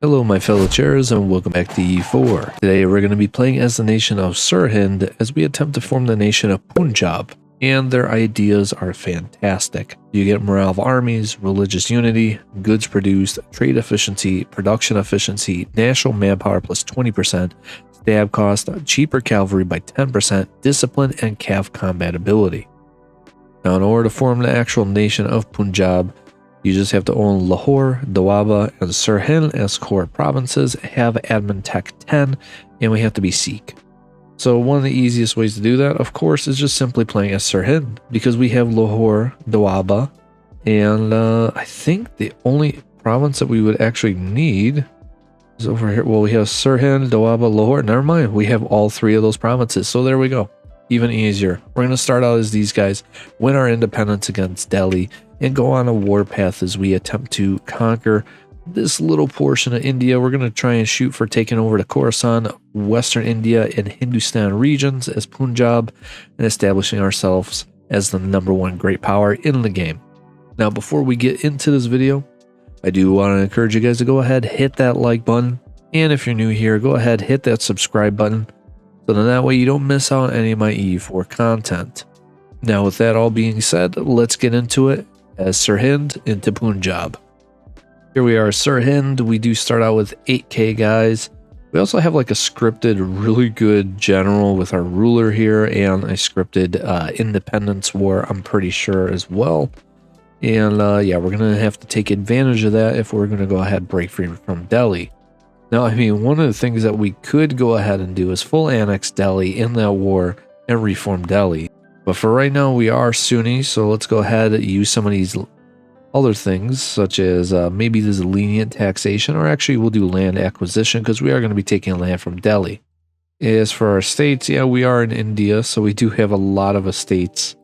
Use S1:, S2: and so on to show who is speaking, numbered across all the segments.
S1: Hello my fellow chairs and welcome back to Eu4. Today we're going to be playing as the nation of Sirhind as we attempt to form the nation of Punjab, and their ideas are fantastic. You get morale of armies, religious unity, goods produced, trade efficiency, production efficiency, national manpower plus 20%, stab cost, cheaper cavalry by 10%, discipline, and cav combat ability. Now in order to form the actual nation of Punjab, you just have to own Lahore, Doaba, and Sirhind as core provinces, have admin tech 10, and we have to be Sikh. So one of the easiest ways to do that, of course, is just simply playing as Sirhind, because we have Lahore, Doaba, and I think the only province that we would actually need is over here. Well, we have Sirhind, Doaba, Lahore. Never mind, we have all three of those provinces, so there we go. Even easier. We're going to start out as these guys, win our independence against Delhi, and go on a warpath as we attempt to conquer this little portion of India. We're going to try and shoot for taking over the Khorasan, Western India, and Hindustan regions as Punjab, and establishing ourselves as the #1 great power in the game. Now, before we get into this video, I do want to encourage you guys to go ahead, hit that like button, and if you're new here, go ahead, hit that subscribe button, so then that way you don't miss out on any of my EU4 content. Now, with that all being said, let's get into it as Sirhind into Punjab. Here we are, Sirhind. We do start out with 8k guys. We also have like a scripted, really good general with our ruler here, and a scripted independence war, I'm pretty sure, as well. And yeah, we're going to have to take advantage of that if we're going to go ahead and break free from Delhi. Now, I mean, one of the things that we could go ahead and do is full annex Delhi in that war and reform Delhi. But for right now, we are Sunni, so let's go ahead and use some of these other things, such as maybe this lenient taxation, or actually we'll do land acquisition, because we are going to be taking land from Delhi. As for our states, yeah, we are in India, so we do have a lot of estates.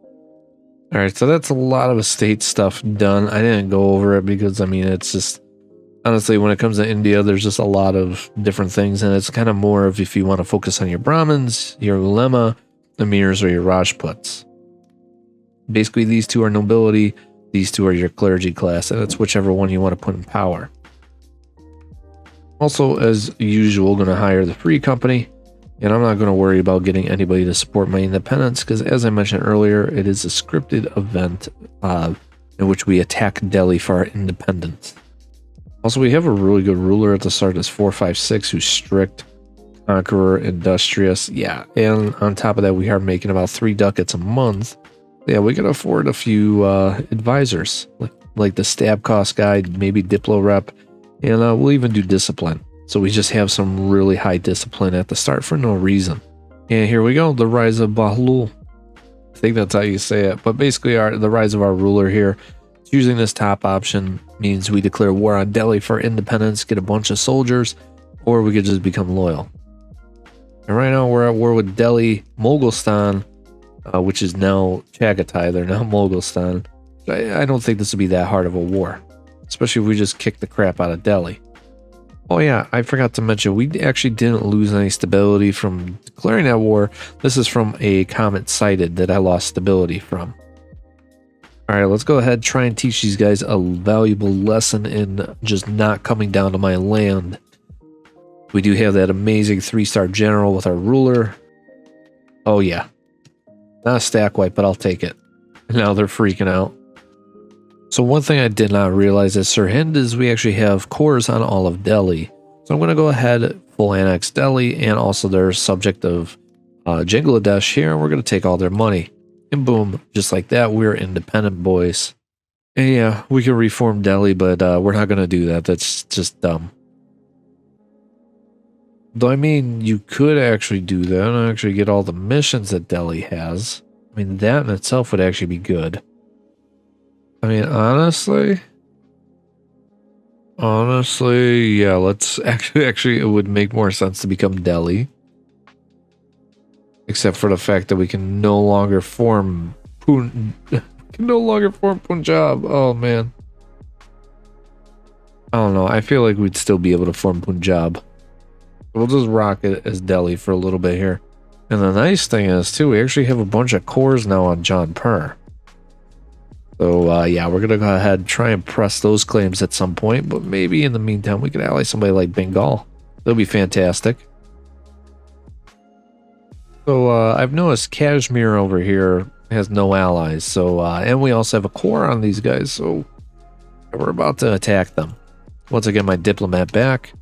S1: Alright, so that's a lot of estate stuff done. I didn't go over it because, I mean, it's just, honestly, when it comes to India, there's just a lot of different things, and it's kind of more of if you want to focus on your Brahmins, your Ulema, Emirs, or your Rajputs. Basically, these two are nobility, these two are your clergy class, and it's whichever one you want to put in power. Also, as usual, going to hire the free company, and I'm not going to worry about getting anybody to support my independence, because as I mentioned earlier, it is a scripted event in which we attack Delhi for our independence. Also, we have a really good ruler at the start, this 456, who's strict, conqueror, industrious, yeah, and on top of that, we are making about 3 ducats a month. Yeah, we can afford a few advisors, like the stab cost guy, maybe diplo rep, and we'll even do discipline. So we just have some really high discipline at the start for no reason. And here we go, the rise of Bahlul. I think that's how you say it, but basically the rise of our ruler here. Choosing this top option means we declare war on Delhi for independence, get a bunch of soldiers, or we could just become loyal. And right now we're at war with Delhi, Mogulstan, which is now Chagatai. They're now Mogulstan. I don't think this would be that hard of a war, especially if we just kick the crap out of Delhi. Oh yeah, I forgot to mention, we actually didn't lose any stability from declaring that war. This is from a comment cited that I lost stability from. Alright, let's go ahead and try and teach these guys a valuable lesson in just not coming down to my land. We do have that amazing 3-star general with our ruler. Oh yeah. Not a stack wipe, but I'll take it. Now they're freaking out. So one thing I did not realize at Sirhind is we actually have cores on all of Delhi. So I'm going to go ahead, full annex Delhi, and also their subject of Bangladesh here, and we're going to take all their money. And boom, just like that, we're independent, boys. And yeah, we can reform Delhi, but we're not going to do that. That's just dumb. Though, I mean, you could actually do that and actually get all the missions that Delhi has. I mean, that in itself would actually be good. I mean, honestly, yeah, let's actually, it would make more sense to become Delhi. Except for the fact that we can no longer form Punjab. Oh, man. I don't know. I feel like we'd still be able to form Punjab. We'll just rock it as Delhi for a little bit here. And the nice thing is, too, we actually have a bunch of cores now on Jaunpur. So yeah, we're gonna go ahead and try and press those claims at some point, but maybe in the meantime we could ally somebody like Bengal. That'll be fantastic. So I've noticed Kashmir over here has no allies, so and we also have a core on these guys, so we're about to attack them. Once I get my diplomat back,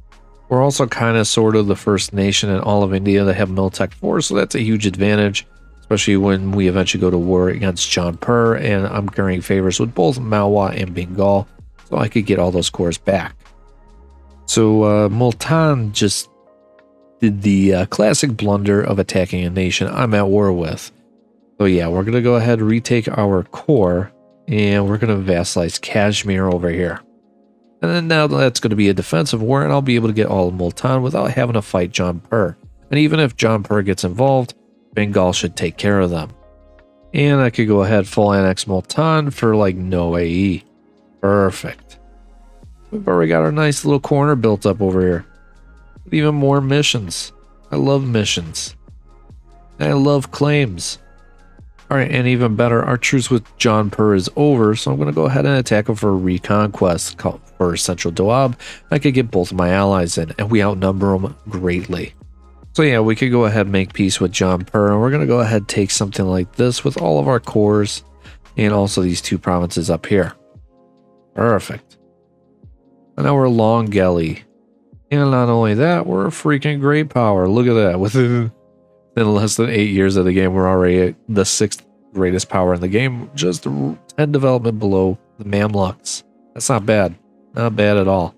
S1: we're also kind of sort of the first nation in all of India that have Militech 4, so that's a huge advantage, especially when we eventually go to war against Jaunpur, and I'm carrying favors with both Malwa and Bengal, so I could get all those cores back. So Multan just did the classic blunder of attacking a nation I'm at war with. So yeah, we're going to go ahead and retake our core, and we're going to vassalize Kashmir over here. And then now that's going to be a defensive war, and I'll be able to get all of Multan without having to fight Jaunpur. And even if Jaunpur gets involved, Bengal should take care of them. And I could go ahead full annex Multan for like no AE. Perfect. We've already got our nice little corner built up over here. But even more missions. I love missions. I love claims. Alright, and even better, our truce with Jaunpur is over, so I'm going to go ahead and attack him for a reconquest for Central Doab. I could get both of my allies in, and we outnumber them greatly. So yeah, we could go ahead and make peace with Jaunpur, and we're going to go ahead and take something like this with all of our cores, and also these two provinces up here. Perfect. And now we're Long Gelly. And not only that, we're a freaking great power. Look at that. Within less than 8 years of the game, we're already the 6th greatest power in the game. Just 10 development below the Mamluks. That's not bad. Not bad at all.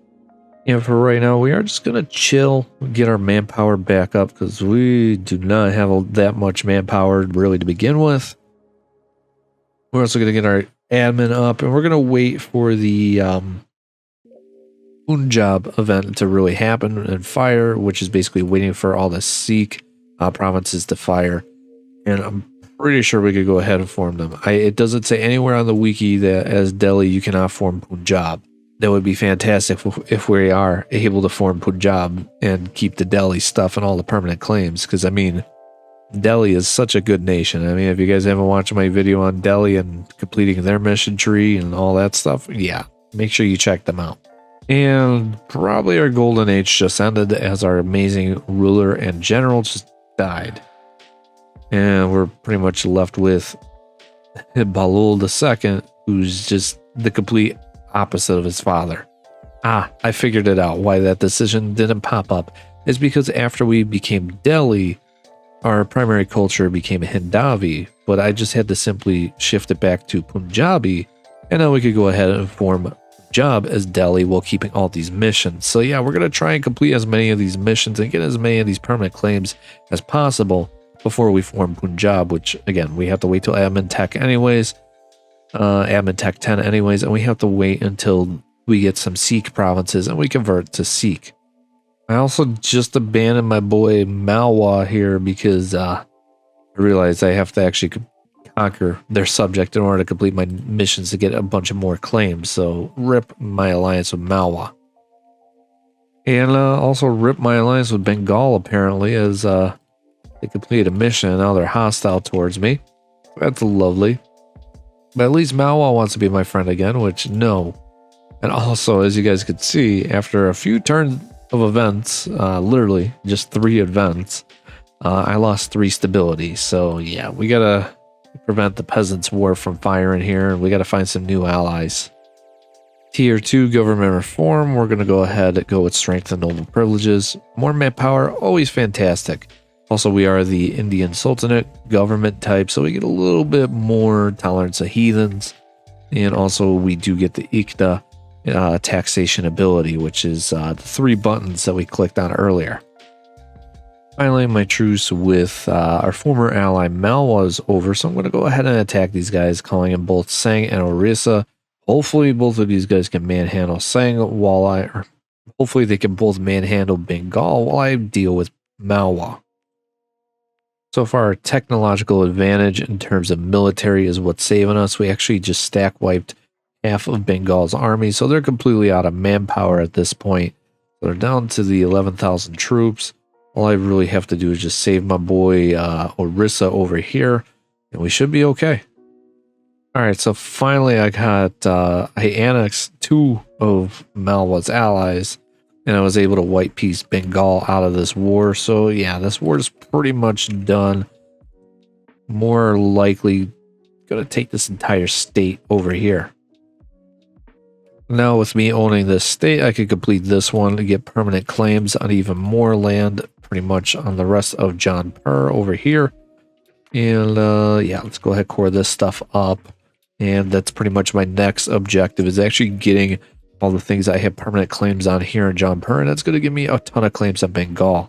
S1: And for right now, we are just going to chill, get our manpower back up, because we do not have that much manpower really to begin with. We're also going to get our admin up, and we're going to wait for the Punjab event to really happen and fire, which is basically waiting for all the Sikh provinces to fire. And I'm pretty sure we could go ahead and form them. It doesn't say anywhere on the wiki that as Delhi you cannot form Punjab. That would be fantastic if we are able to form Punjab and keep the Delhi stuff and all the permanent claims, because I mean, Delhi is such a good nation. I mean, if you guys haven't watched my video on Delhi and completing their mission tree and all that stuff, yeah, make sure you check them out. And probably our golden age just ended as our amazing ruler and general just died. And we're pretty much left with Balul II, who's just the complete opposite of his father. I figured it out. Why that decision didn't pop up is because after we became Delhi, our primary culture became Hindavi, but I just had to simply shift it back to Punjabi, and now we could go ahead and form Punjab as Delhi while keeping all these missions. So yeah, we're going to try and complete as many of these missions and get as many of these permanent claims as possible before we form Punjab, which again, we have to wait till Admin Tech anyways. Admin Tech 10 anyways, and we have to wait until we get some Sikh provinces and we convert to Sikh. I also just abandoned my boy Malwa here because I realized I have to actually conquer their subject in order to complete my missions to get a bunch of more claims. So rip my alliance with Malwa. And also rip my alliance with Bengal apparently, as they completed a mission and now they're hostile towards me. That's lovely. But at least Malwa wants to be my friend again, which no. And also, as you guys could see, after a few turns of events, literally just 3 events, I lost 3 stability. So yeah, we gotta prevent the peasants' war from firing here, and we gotta find some new allies. Tier 2 government reform, we're gonna go ahead and go with strength and noble privileges. More manpower, always fantastic. Also, we are the Indian Sultanate government type, so we get a little bit more tolerance of heathens. And also, we do get the Ikta taxation ability, which is the 3 buttons that we clicked on earlier. Finally, my truce with our former ally Malwa is over, so I'm going to go ahead and attack these guys, calling in both Sang and Orissa. Hopefully, both of these guys can manhandle Sang or hopefully they can both manhandle Bengal while I deal with Malwa. So far, our technological advantage in terms of military is what's saving us. We actually just stack wiped half of Bengal's army, so they're completely out of manpower at this point. They're down to the 11,000 troops. All I really have to do is just save my boy Orissa over here, and we should be okay. All right, so finally I annexed 2 of Malwa's allies, and I was able to white piece Bengal out of this war. So yeah, this war is pretty much done. More likely gonna take this entire state over here. Now with me owning this state, I could complete this one to get permanent claims on even more land, pretty much on the rest of Jaunpur over here. And yeah, let's go ahead and core this stuff up. And that's pretty much my next objective, is actually getting all the things I have permanent claims on here in Jaunpur, and that's going to give me a ton of claims on Bengal.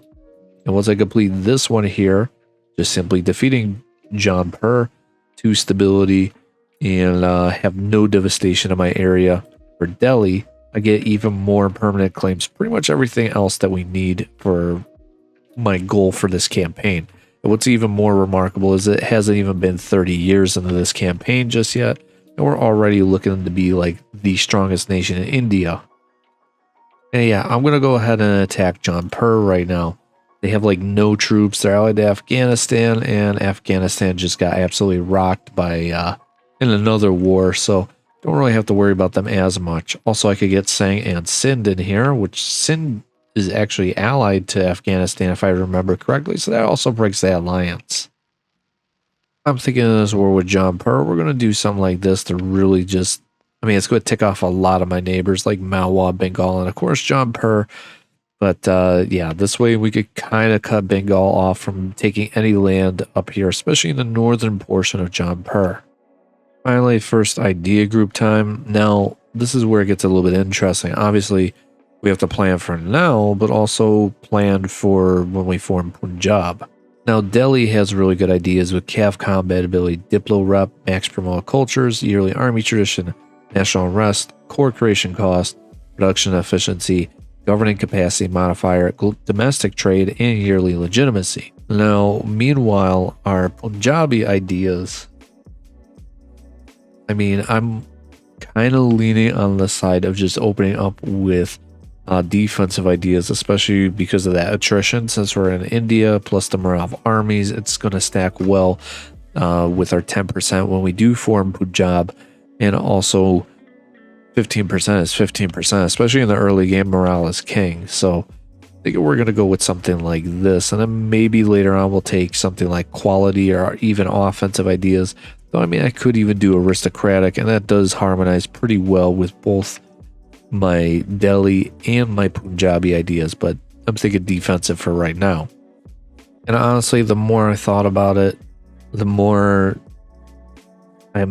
S1: And once I complete this one here, just simply defeating Jaunpur to stability and have no devastation in my area. For Delhi, I get even more permanent claims, pretty much everything else that we need for my goal for this campaign. And what's even more remarkable is it hasn't even been 30 years into this campaign just yet, and we're already looking to be like the strongest nation in India. And yeah, I'm going to go ahead and attack Jaunpur right now. They have like no troops. They're allied to Afghanistan, and Afghanistan just got absolutely rocked by in another war, so don't really have to worry about them as much. Also, I could get Sang and Sindh in here, which Sindh is actually allied to Afghanistan, if I remember correctly, so that also breaks the alliance. I'm thinking in this war with Jaunpur, we're going to do something like this to really just, I mean, it's going to tick off a lot of my neighbors like Malwa, Bengal, and of course Jaunpur. But yeah, this way we could kind of cut Bengal off from taking any land up here, especially in the northern portion of Jaunpur. Finally, first idea group time. Now, this is where it gets a little bit interesting. Obviously, we have to plan for now, but also plan for when we form Punjab. Now, Delhi has really good ideas with CAV combat ability, Diplo rep, max promote cultures, yearly army tradition, national unrest, core creation cost, production efficiency, governing capacity modifier, domestic trade, and yearly legitimacy. Now, meanwhile, our Punjabi ideas, I mean, I'm kind of leaning on the side of just opening up with defensive ideas, especially because of that attrition. Since we're in India, plus the morale of armies, it's going to stack well with our 10% when we do form Punjab, and also 15% is 15%, especially in the early game. Morale is king, so I think we're going to go with something like this, and then maybe later on we'll take something like quality or even offensive ideas. So, I mean, I could even do aristocratic, and that does harmonize pretty well with both my Delhi and my Punjabi ideas, but I'm thinking defensive for right now. And honestly, the more I thought about it, the more I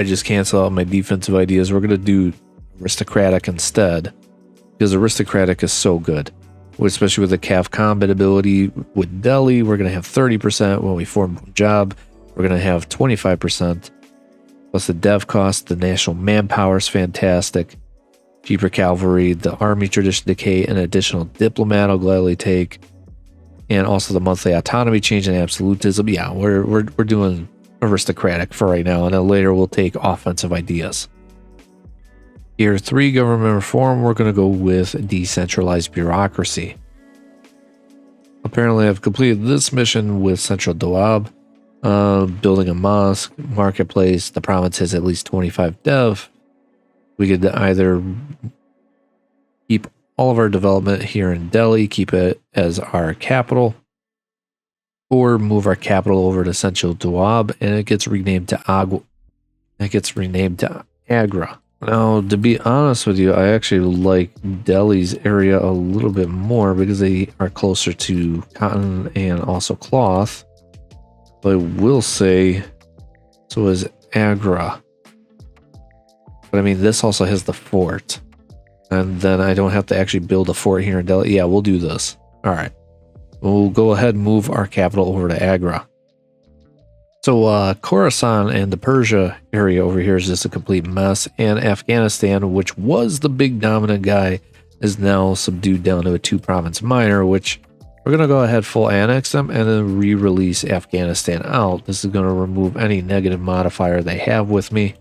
S1: just cancel out my defensive ideas. We're going to do aristocratic instead, because aristocratic is so good, especially with the CAV combat ability. With Delhi, we're going to have 30% when we form Punjab. We're going to have 25%, plus the dev cost. The national manpower is fantastic. Cheaper cavalry, the army tradition decay, and additional diplomat I'll gladly take. And also the monthly autonomy change and absolutism. Yeah, we're doing aristocratic for right now, and then later we'll take offensive ideas. Tier 3 government reform, we're going to go with decentralized bureaucracy. Apparently I've completed this mission with Central Doab. Building a mosque, marketplace. The province has at least 25 dev. We could either keep all of our development here in Delhi, keep it as our capital, or move our capital over to Central Doab, and it gets renamed to Agra. Now, to be honest with you, I actually like Delhi's area a little bit more because they are closer to cotton and also cloth. But I will say, so is Agra. But I mean, this also has the fort. And then I don't have to actually build a fort here in Delhi. Yeah, we'll do this. All right. We'll go ahead and move our capital over to Agra. So Khorasan and the Persia area over here is just a complete mess. And Afghanistan, which was the big dominant guy, is now subdued down to a 2-province minor, which we're going to go ahead full annex them and then re-release Afghanistan out. This is going to remove any negative modifier they have with me.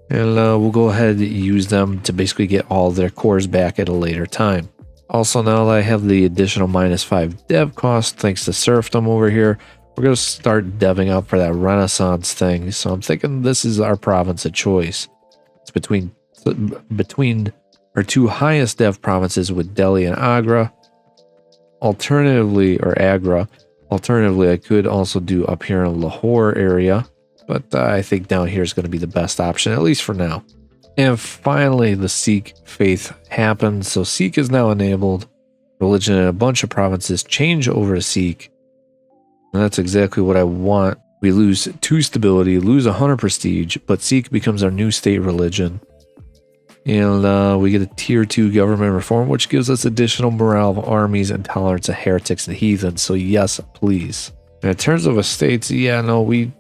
S1: And we'll go ahead and use them to basically get all their cores back at a later time. Also, now that I have the additional -5 dev cost, thanks to serfdom over here, we're going to start deving up for that Renaissance thing. So I'm thinking this is our province of choice. It's between our two highest dev provinces with Delhi and Agra. Alternatively, I could also do up here in Lahore area, but I think down here is going to be the best option, at least for now. And finally, the Sikh faith happened. So Sikh is now enabled. Religion in a bunch of provinces change over to Sikh. And that's exactly what I want. We lose 2 stability, lose 100 prestige, but Sikh becomes our new state religion. And we get a tier 2 government reform, which gives us additional morale of armies and tolerance of heretics and heathens. So yes, please. And in terms of estates, yeah, no, we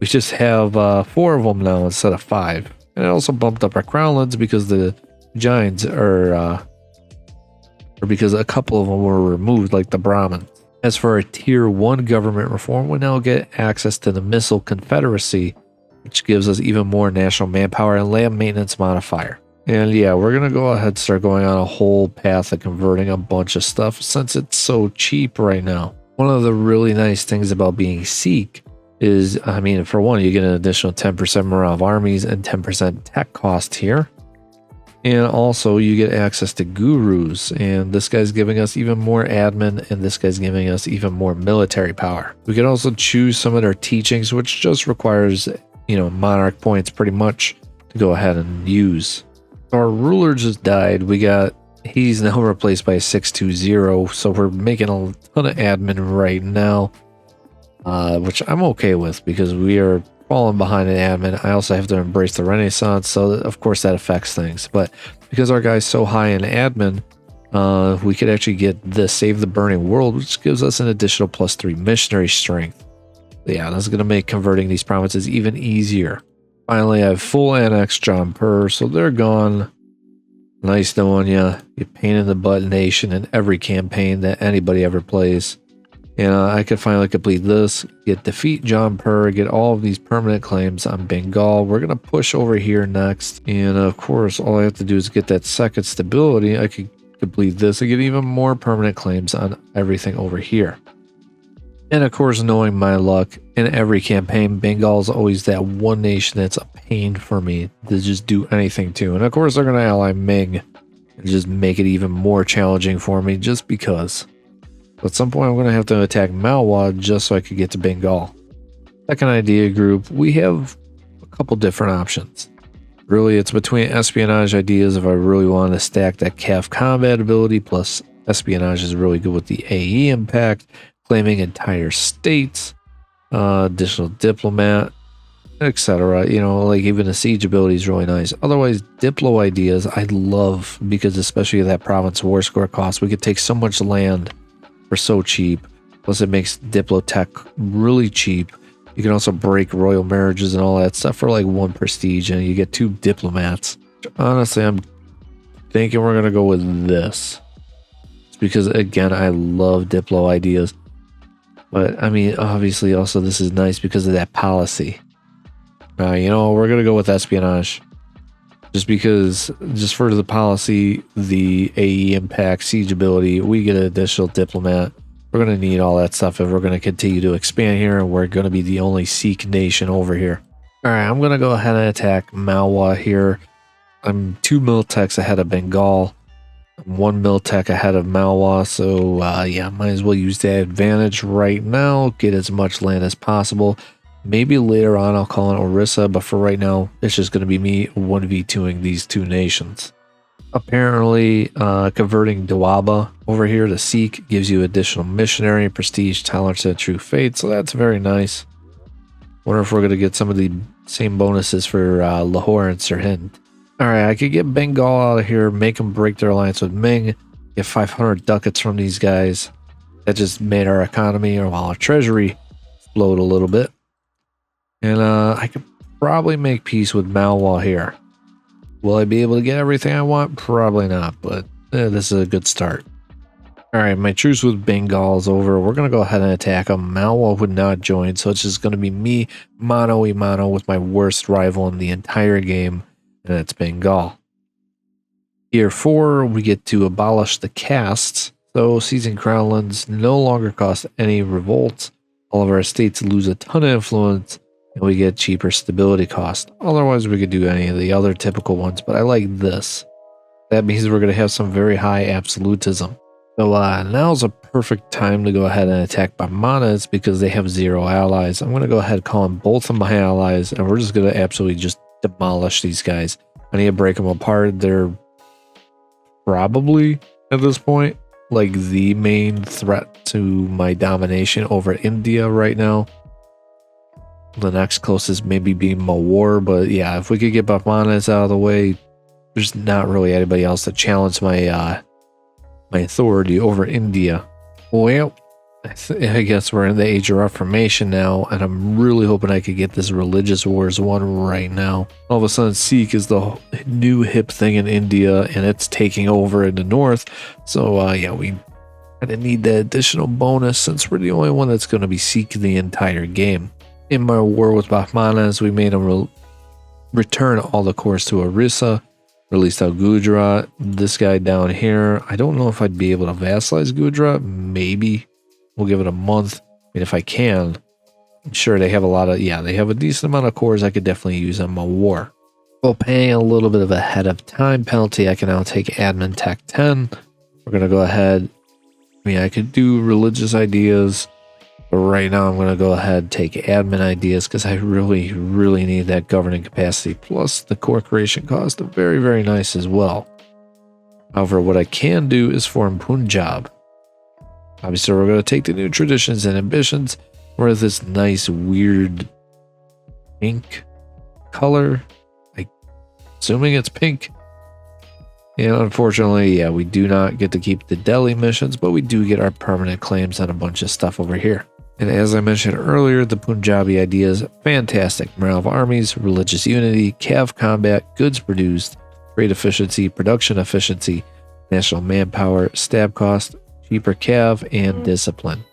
S1: just have 4 of them now instead of 5. And it also bumped up our crownlands because the giants are, or because a couple of them were removed, like the Brahmins. As for our tier 1 government reform, we now get access to the Missile Confederacy, which gives us even more national manpower and land maintenance modifier. And yeah, we're going to go ahead and start going on a whole path of converting a bunch of stuff since it's so cheap right now. One of the really nice things about being Sikh is, I mean, for one, you get an additional 10% morale of armies and 10% tech cost here. And also you get access to gurus, and this guy's giving us even more admin, and this guy's giving us even more military power. We can also choose some of their teachings, which just requires, monarch points pretty much to go ahead and use. Our ruler just died. He's now replaced by a 620, so we're making a ton of admin right now, which I'm okay with because we are falling behind in admin. I also have to embrace the Renaissance, so of course that affects things. But because our guy's so high in admin, we could actually get the Save the Burning World, which gives us an additional +3 missionary strength. Yeah, that's going to make converting these provinces even easier. Finally, I have full annex John Purr, so they're gone. Nice knowing you. You pain in the butt nation in every campaign that anybody ever plays. And I could finally complete this, get defeat John Purr, get all of these permanent claims on Bengal. We're going to push over here next. And of course, all I have to do is get that second stability. I could complete this and get even more permanent claims on everything over here. And of course, knowing my luck, in every campaign, Bengal is always that one nation that's a pain for me to just do anything to. And of course, they're going to ally Ming and just make it even more challenging for me just because. At some point, I'm going to have to attack Malwa just so I could get to Bengal. Second idea group, we have a couple different options. Really, it's between espionage ideas if I really want to stack that CAF combat ability, plus espionage is really good with the AE impact, claiming entire states, additional diplomat, etc. Like even the siege ability is really nice. Otherwise, Diplo ideas I love because especially that province war score cost, we could take so much land for so cheap. Plus it makes Diplo tech really cheap. You can also break royal marriages and all that stuff for like 1 prestige, and you get 2 diplomats. Honestly, I'm thinking we're gonna go with this. It's because again, I love Diplo ideas. But I mean, obviously also this is nice because of that policy. We're gonna go with espionage. Just for the policy, the AE impact, siege ability, we get an additional diplomat. We're going to need all that stuff if we're going to continue to expand here, and we're going to be the only Sikh nation over here. Alright, I'm going to go ahead and attack Malwa here. I'm 2 miltechs ahead of Bengal. I'm 1 miltech ahead of Malwa, so yeah, might as well use that advantage right now, get as much land as possible. Maybe later on I'll call in Orissa, but for right now, it's just going to be me 1v2ing these 2 nations. Apparently, converting Doaba over here to Sikh gives you additional missionary, prestige, tolerance to true faith, so that's very nice. Wonder if we're going to get some of the same bonuses for Lahore and Sirhind. Alright, I could get Bengal out of here, make them break their alliance with Ming, get 500 ducats from these guys. That just made our economy, or our treasury, explode a little bit. And I could probably make peace with Malwa here. Will I be able to get everything I want? Probably not, but this is a good start. Alright, my truce with Bengal is over. We're going to go ahead and attack them. Malwa would not join, so it's just going to be me mano-a-mano with my worst rival in the entire game, and that's Bengal. Tier 4, we get to abolish the castes, so seizing crownlands no longer costs any revolts. All of our states lose a ton of influence, and we get cheaper stability cost. Otherwise, we could do any of the other typical ones, but I like this. That means we're going to have some very high absolutism. So now's a perfect time to go ahead and attack Bahmanas because they have 0 allies. I'm going to go ahead and call in both of my allies, and we're just going to absolutely just demolish these guys. I need to break them apart. They're probably, at this point, like the main threat to my domination over India right now. The next closest maybe being Mawar, but yeah, if we could get Bahmanas out of the way, there's not really anybody else to challenge my my authority over India. Well, I guess we're in the Age of Reformation now, and I'm really hoping I could get this religious wars one right now. All of a sudden, Sikh is the new hip thing in India, and it's taking over in the north. So yeah, we kind of need that additional bonus since we're the only one that's going to be Sikh the entire game. In my war with Bahmanas, we made them return all the cores to Orissa. Released out Gujarat. This guy down here, I don't know if I'd be able to vassalize Gujarat. Maybe. We'll give it a month. I mean, if I can. I'm sure they have a lot of, yeah, they have a decent amount of cores I could definitely use on my war. While paying a little bit of a head of time penalty, I can now take admin tech 10. We're going to go ahead. I mean, I could do religious ideas. But right now, I'm going to go ahead and take admin ideas because I really, really need that governing capacity. Plus, the core creation cost are very, very nice as well. However, what I can do is form Punjab. Obviously, we're going to take the new traditions and ambitions with this nice, weird pink color. I'm assuming it's pink. And unfortunately, yeah, we do not get to keep the Delhi missions, but we do get our permanent claims on a bunch of stuff over here. And as I mentioned earlier, the Punjabi idea is fantastic. Morale of armies, religious unity, cav combat, goods produced, trade efficiency, production efficiency, national manpower, stab cost, cheaper cav, and discipline.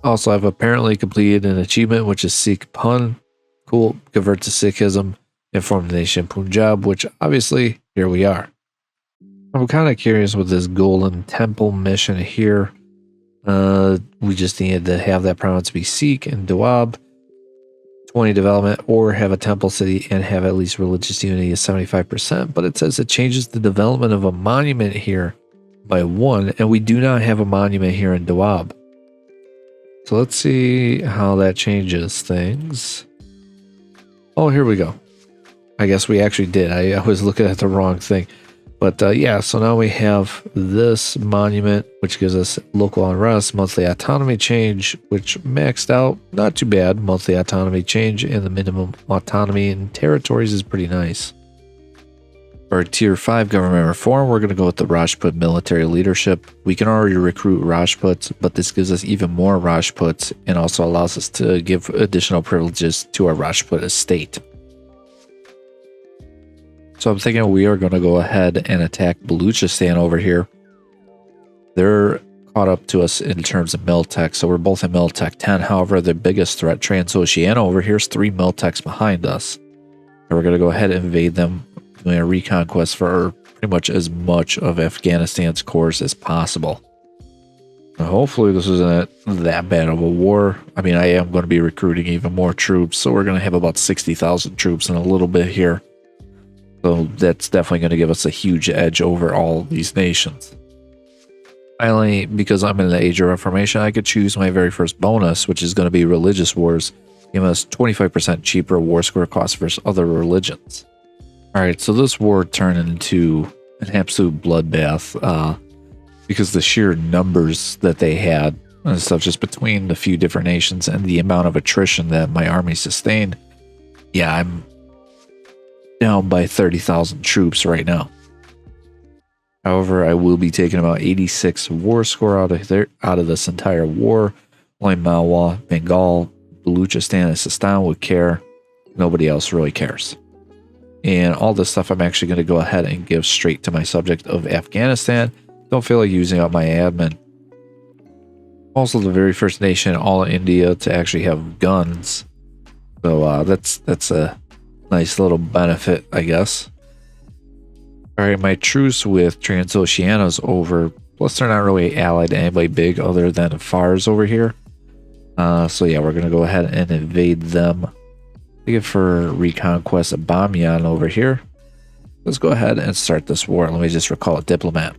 S1: Also, I've apparently completed an achievement, which is Sikh Pun. Cool, convert to Sikhism and form the nation Punjab, which obviously, here we are. I'm kind of curious with this Golden Temple mission here. We just needed to have that province be Sikh and Doab, 20 development, or have a temple city and have at least religious unity of 75%. But it says it changes the development of a monument here by 1, and we do not have a monument here in Doab. So let's see how that changes things. Oh, here we go. I guess we actually did. I was looking at the wrong thing. But yeah, so now we have this monument, which gives us local unrest, monthly autonomy change, which maxed out. Not too bad. Monthly autonomy change and the minimum autonomy in territories is pretty nice. For Tier 5 government reform, we're going to go with the Rajput military leadership. We can already recruit Rajputs, but this gives us even more Rajputs and also allows us to give additional privileges to our Rajput estate. So I'm thinking we are going to go ahead and attack Baluchistan over here. They're caught up to us in terms of Miltech, so we're both in Miltech 10. However, the biggest threat, Transoceania over here, is 3 Miltechs behind us. And we're going to go ahead and invade them, doing a reconquest for pretty much as much of Afghanistan's cores as possible. And hopefully this isn't that bad of a war. I mean, I am going to be recruiting even more troops, so we're going to have about 60,000 troops in a little bit here. So that's definitely going to give us a huge edge over all these nations. Finally, because I'm in the Age of Reformation, I could choose my very first bonus, which is going to be Religious Wars, giving us 25% cheaper war score cost versus other religions. Alright, so this war turned into an absolute bloodbath because the sheer numbers that they had and stuff just between the few different nations and the amount of attrition that my army sustained. Yeah, I'm down by 30,000 troops right now. However, I will be taking about 86 war score out of this entire war. Only Malwa, Bengal, Baluchistan, and Sistan would care. Nobody else really cares. And all this stuff I'm actually going to go ahead and give straight to my subject of Afghanistan. Don't feel like using up my admin. Also the very first nation in all of India to actually have guns. So that's a nice little benefit, I guess. Alright, my truce with Transoceania is over. Plus, they're not really allied to anybody big other than Fars over here. So yeah, we're gonna go ahead and invade them. Take it for reconquest of Bamyan over here. Let's go ahead and start this war. Let me just recall a diplomat.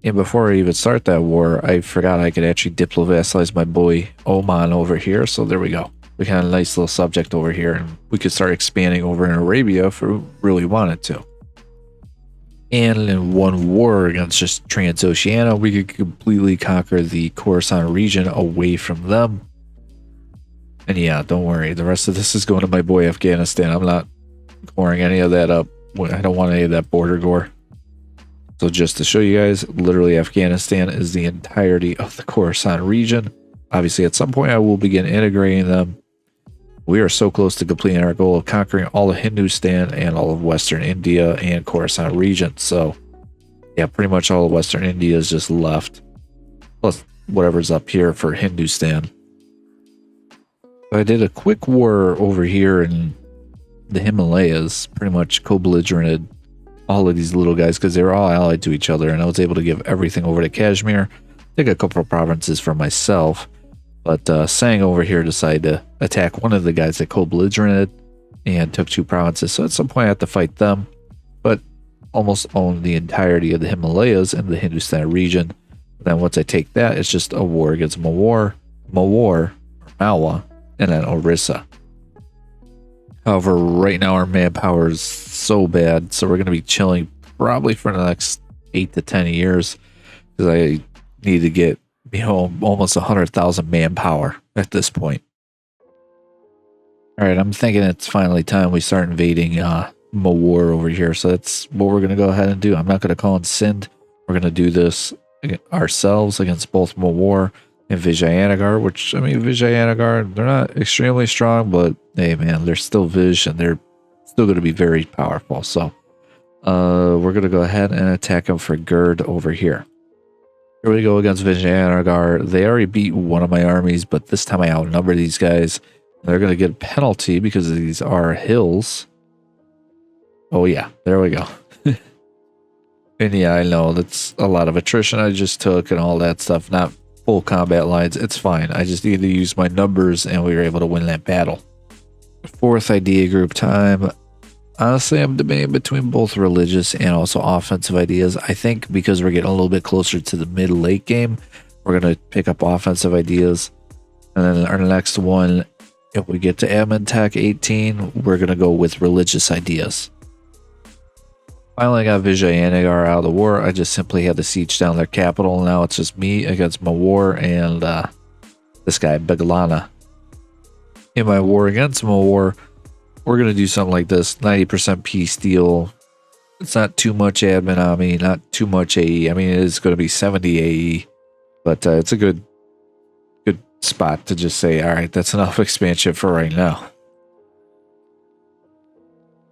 S1: And before I even start that war, I forgot I could actually diplo-vassalize my boy Oman over here. So there we go. We got a nice little subject over here, and we could start expanding over in Arabia if we really wanted to. And in one war against just Transoceania, we could completely conquer the Khorasan region away from them. And yeah, don't worry. The rest of this is going to my boy Afghanistan. I'm not goring any of that up. I don't want any of that border gore. So just to show you guys, literally Afghanistan is the entirety of the Khorasan region. Obviously, at some point, I will begin integrating them. We are so close to completing our goal of conquering all of Hindustan and all of Western India and Khorasan region. So yeah, pretty much all of Western India is just left. Plus whatever's up here for Hindustan. I did a quick war over here in the Himalayas, pretty much co-belligerented all of these little guys because they were all allied to each other, and I was able to give everything over to Kashmir, take a couple of provinces for myself, but Sang over here decided to attack one of the guys that co-belligerented and took 2 provinces, so at some point I had to fight them, but almost own the entirety of the Himalayas and the Hindustan region. Then once I take that, it's just a war against Mawar, Malwa, and then Orissa. However, right now our manpower is so bad, so we're going to be chilling probably for the next 8 to 10 years because I need to get almost 100,000 manpower at this point. All right, I'm thinking it's finally time we start invading Mawar over here, so that's what we're going to go ahead and do. I'm not going to call in Sindh. We're going to do this ourselves against both Mawar and Vijayanagar, which, I mean, Vijayanagar, they're not extremely strong, but hey, man, they're still Vij, and they're still going to be very powerful. So we're going to go ahead and attack them for Gurd over here. Here we go against Vijayanagar. They already beat one of my armies, but this time I outnumber these guys. They're going to get a penalty because these are hills. Oh, yeah, there we go. And yeah, I know that's a lot of attrition I just took and all that stuff. Not full combat lines. It's fine. I just needed to use my numbers and we were able to win that battle. 4th idea group time. Honestly, I'm debating between both religious and also offensive ideas. I think because we're getting a little bit closer to the mid-late game, we're going to pick up offensive ideas. And then our next one, if we get to Amentek 18, we're going to go with religious ideas. Finally got Vijayanagar out of the war. I just simply had to siege down their capital. Now it's just me against Mawar and this guy, Begalana. In my war against Mawar, we're going to do something like this. 90% peace deal. It's not too much admin on me, not too much AE. I mean, it is going to be 70 AE, but it's a good spot to just say, all right, that's enough expansion for right now.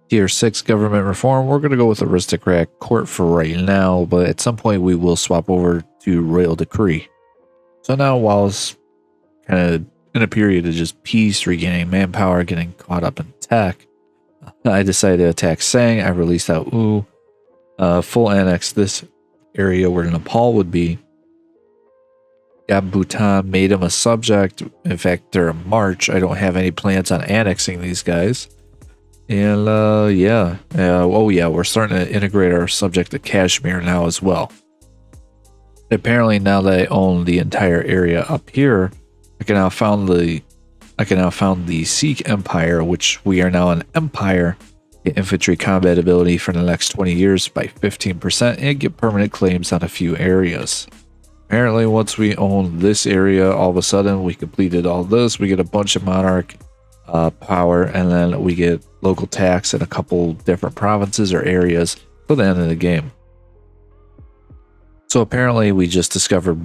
S1: Tier 6 government reform. We're going to go with aristocrat court for right now, but at some point we will swap over to royal decree. So now, while it's kind of in a period of just peace, regaining manpower, getting caught up in tech, I decided to attack Sang. I released out full annex this area where Nepal would be. Got Bhutan, made him a subject. In fact, they're a march. I don't have any plans on annexing these guys. And yeah, we're starting to integrate our subject to Kashmir now as well. Apparently, now that I own the entire area up here, I can now found the Sikh Empire, which we are now an empire. Get infantry combat ability for the next 20 years by 15%, and get permanent claims on a few areas. Apparently, once we own this area, all of a sudden we completed all this. We get a bunch of monarch power, and then we get local tax in a couple different provinces or areas till the end of the game. So apparently we just discovered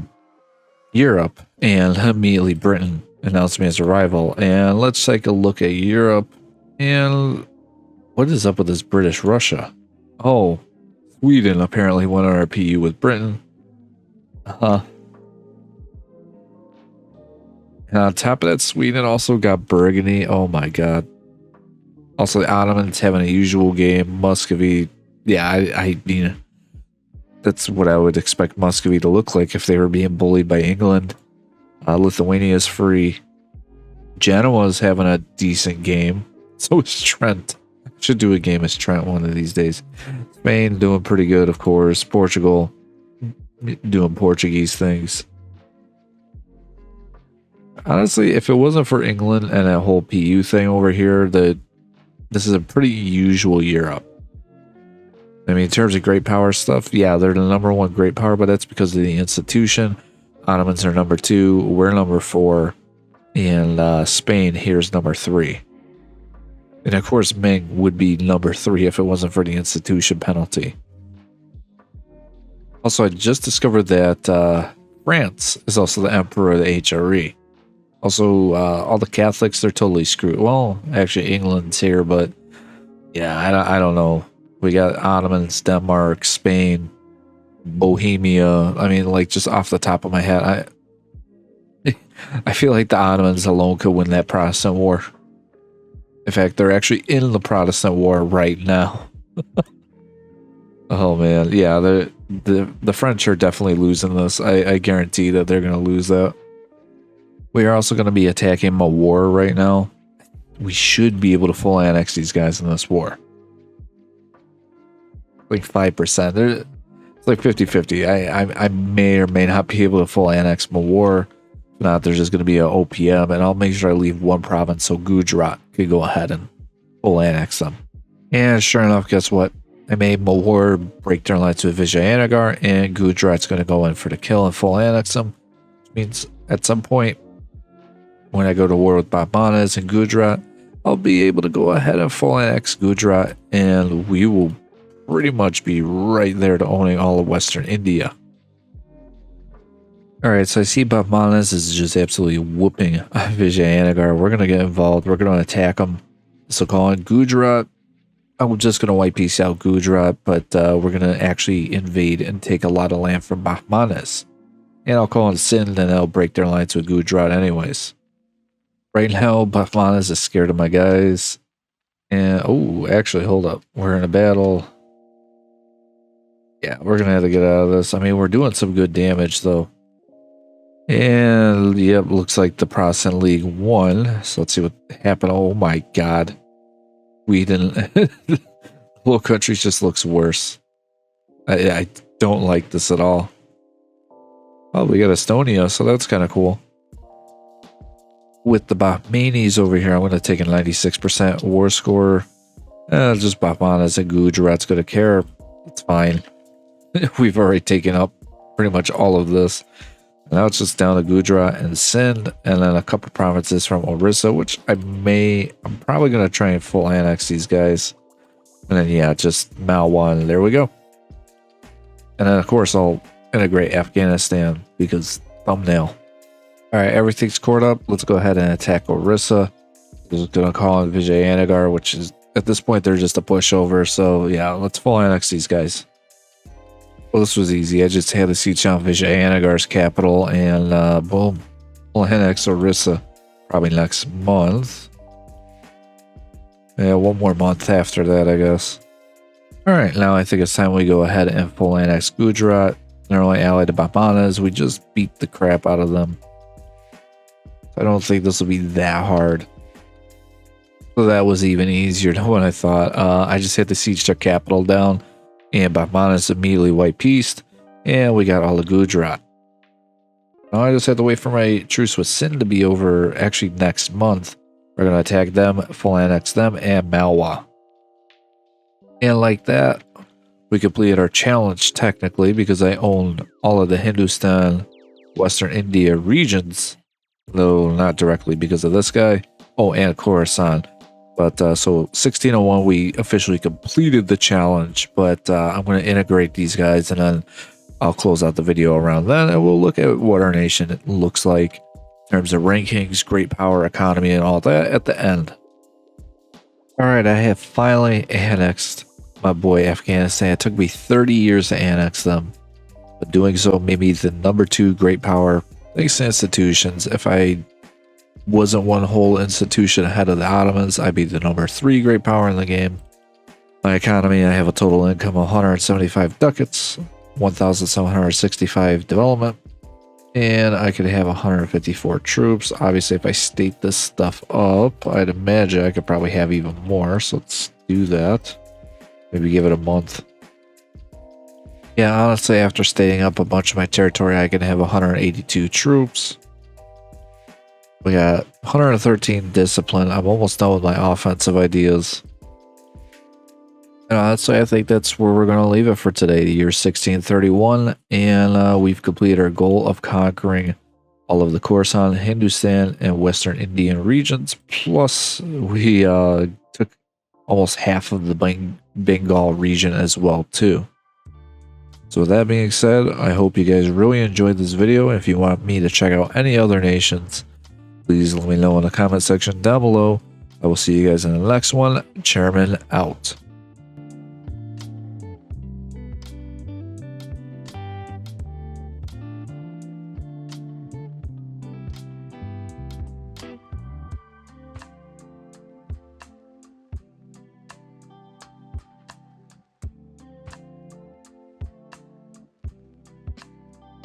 S1: Europe, and immediately Britain announced me as a rival. And let's take a look at Europe. And what is up with this British Russia? Oh, Sweden apparently went on our PU with Britain. And on top of that, Sweden also got Burgundy. Oh my god. Also, the Ottomans having a usual game. Muscovy. Yeah, I mean, that's what I would expect Muscovy to look like if they were being bullied by England. Lithuania is free. Genoa's having a decent game. So is Trent. Should do a game as Trent one of these days. Spain doing pretty good, of course. Portugal doing Portuguese things. Honestly, if it wasn't for England and that whole PU thing over here, this is a pretty usual Europe. I mean, in terms of great power stuff, yeah, they're the #1 great power, but that's because of the institution. Ottomans are #2, we're #4, and Spain here's #3. And of course, Ming would be #3 if it wasn't for the institution penalty. Also, I just discovered that France is also the emperor of the HRE. Also, all the Catholics, they're totally screwed. Well, actually, England's here, but yeah, I don't know. We got Ottomans, Denmark, Spain, Bohemia. I mean, like, just off the top of my head, I feel like the Ottomans alone could win that Protestant war. In fact, they're actually in the Protestant war right now. Oh man, yeah, the French are definitely losing this. I guarantee that they're going to lose that. We are also going to be attacking a war right now. We should be able to full annex these guys in this war. Like 5%. It's like 50-50. I may or may not be able to full annex my war. If not, there's just going to be an OPM, and I'll make sure I leave one province so Gujarat could go ahead and full annex them. And sure enough, guess what? I made Mawar break their lines with Vijayanagar, and Gujarat's going to go in for the kill and full annex them. Which means at some point, when I go to war with Bahmanas and Gujarat, I'll be able to go ahead and full annex Gujarat, and we will pretty much be right there to owning all of Western India. Alright, so I see Bahmanas is just absolutely whooping Vijayanagar. We're going to get involved. We're going to attack them. So calling Gujarat, I'm just going to white piece out Gujarat, but we're going to actually invade and take a lot of land from Bahmanas. And I'll call in Sindh, and I'll break their lines with Gujarat anyways. Right now, Bahmanas is scared of my guys. And, oh, actually, hold up. We're in a battle. Yeah, we're going to have to get out of this. I mean, we're doing some good damage, though. And, yep, looks like the Protestant League won. So let's see what happened. Oh, my God. We didn't... The whole country just looks worse. I don't like this at all. Oh, we got Estonia, so that's kind of cool. With the Bahmanis over here, I'm going to take a 96% war score. Just Bahmanas and Gujarat's going to care. It's fine. We've already taken up pretty much all of this. Now it's just down to Gujarat and Sindh, and then a couple provinces from Orissa, which I'm probably going to try and full annex these guys. And then, yeah, just Malwa, and there we go. And then, of course, I'll integrate Afghanistan because thumbnail. All right, everything's scored up. Let's go ahead and attack Orissa. We're going to call in Vijayanagar, which is, at this point, they're just a pushover. So, yeah, let's full annex these guys. Well, this was easy. I just had to siege on Vijayanagar's capital, and boom. Full annex Orissa probably next month. Yeah, one more month after that, I guess. All right, now I think it's time we go ahead and full annex Gujarat. They're only allied to Bahmanas. We just beat the crap out of them. I don't think this will be that hard. So that was even easier than what I thought. I just had to siege their capital down, and Bahmanas immediately white pieced, and we got all of Gujarat. Now I just have to wait for my truce with Sindh to be over actually next month. We're going to attack them, full annex them, and Malwa. And like that, we completed our challenge technically because I owned all of the Hindustan, Western India regions. Though not directly because of this guy. Oh, and Khorasan. But so 1601, we officially completed the challenge. But I'm going to integrate these guys, and then I'll close out the video around then, and we'll look at what our nation looks like in terms of rankings, great power, economy, and all that at the end. All right, I have finally annexed my boy Afghanistan. It took me 30 years to annex them, but doing so made me the #2 great power. Thanks to institutions. If I wasn't one whole institution ahead of the Ottomans, I'd be the #3 great power in the game. My economy, I have a total income of 175 ducats, 1,765 development, And I could have 154 troops. Obviously, if I state this stuff up, I'd imagine I could probably have even more. So let's do that. Maybe give it a month. Yeah, honestly, after stating up a bunch of my territory, I can have 182 troops. We got 113 discipline. I'm almost done with my offensive ideas. I think that's where we're going to leave it for today, the year 1631. And we've completed our goal of conquering all of the Khorasan, Hindustan, and Western Indian regions. Plus, we took almost half of the Bengal region as well, too. So with that being said, I hope you guys really enjoyed this video. If you want me to check out any other nations, please let me know in the comment section down below. I will see you guys in the next one. Chairman out.